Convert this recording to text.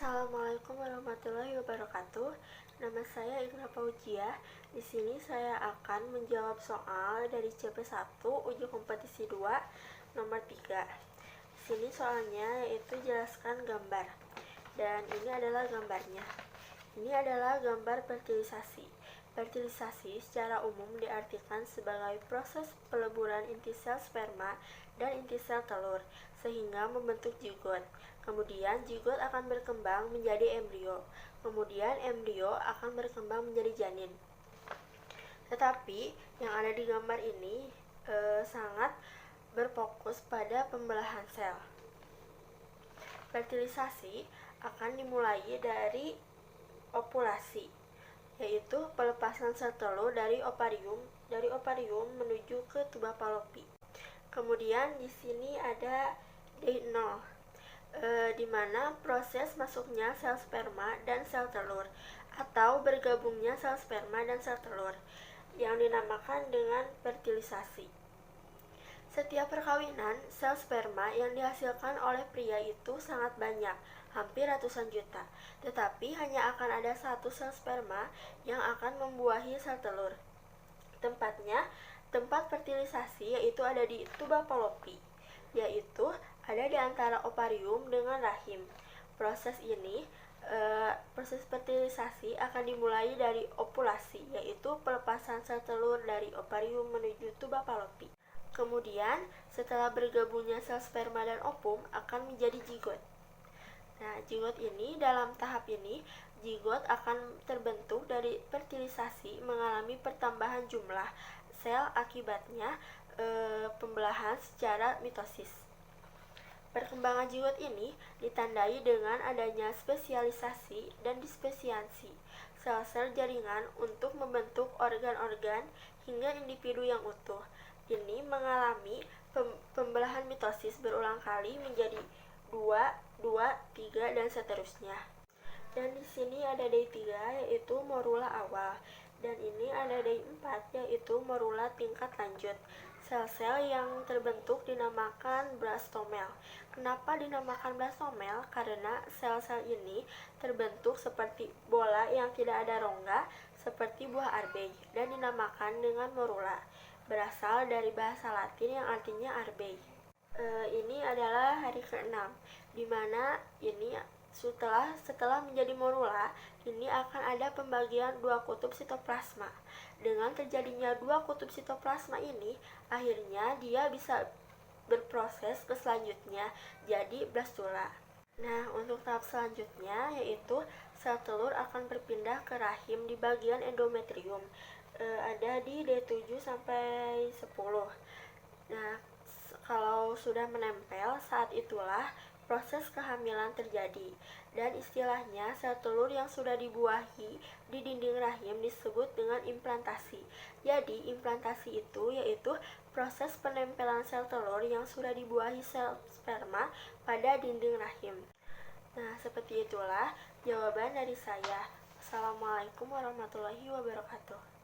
Assalamualaikum warahmatullahi wabarakatuh. Nama saya Iqra Fauzia. Di sini saya akan menjawab soal dari CP1 uji kompetisi 2 nomor 3. Di sini soalnya yaitu jelaskan gambar. Dan ini adalah gambarnya. Ini adalah gambar fertilisasi. Fertilisasi secara umum diartikan sebagai proses peleburan inti sel sperma dan inti sel telur sehingga membentuk zigot. Kemudian zigot akan berkembang menjadi embrio. Kemudian embrio akan berkembang menjadi janin. Tetapi yang ada di gambar ini sangat berfokus pada pembelahan sel. Fertilisasi akan dimulai dari ovulasi, yaitu pelepasan sel telur dari ovarium menuju ke tuba Fallopi. Kemudian di sini ada D0, di mana proses masuknya sel sperma dan sel telur atau bergabungnya sel sperma dan sel telur yang dinamakan dengan fertilisasi. Setiap perkawinan, sel sperma yang dihasilkan oleh pria itu sangat banyak, hampir ratusan juta. Tetapi hanya akan ada satu sel sperma yang akan membuahi sel telur. Tempat fertilisasi yaitu ada di tuba Fallopi, yaitu ada di antara ovarium dengan rahim. Proses fertilisasi akan dimulai dari ovulasi, yaitu pelepasan sel telur dari ovarium menuju tuba Fallopi. Kemudian, setelah bergabungnya sel sperma dan ovum akan menjadi zigot. Nah, zigot ini dalam tahap ini, zigot akan terbentuk dari fertilisasi mengalami pertambahan jumlah sel akibatnya pembelahan secara mitosis. Perkembangan zigot ini ditandai dengan adanya spesialisasi dan dispesiasi sel-sel jaringan untuk membentuk organ-organ hingga individu yang utuh. Ini mengalami pembelahan mitosis berulang kali menjadi 2, 3, dan seterusnya. Dan di sini ada D3 yaitu morula awal, dan ini ada D4 yaitu morula tingkat lanjut. Sel-sel yang terbentuk dinamakan blastomel. Kenapa dinamakan blastomel? Karena sel-sel ini terbentuk seperti bola yang tidak ada rongga seperti buah arbei dan dinamakan dengan morula. Berasal dari bahasa Latin yang artinya arbei. Ini adalah hari ke-6, di mana ini setelah menjadi morula, ini akan ada pembagian dua kutub sitoplasma. Dengan terjadinya dua kutub sitoplasma ini, akhirnya dia bisa berproses ke selanjutnya jadi blastula. Nah, untuk tahap selanjutnya yaitu sel telur akan berpindah ke rahim di bagian endometrium. Ada di D7 sampai 10. Nah, kalau sudah menempel, saat itulah proses kehamilan terjadi. Dan istilahnya sel telur yang sudah dibuahi di dinding rahim disebut dengan implantasi. Jadi, implantasi itu yaitu proses penempelan sel telur yang sudah dibuahi sel sperma pada dinding rahim. Nah, seperti itulah jawaban dari saya. Assalamualaikum warahmatullahi wabarakatuh.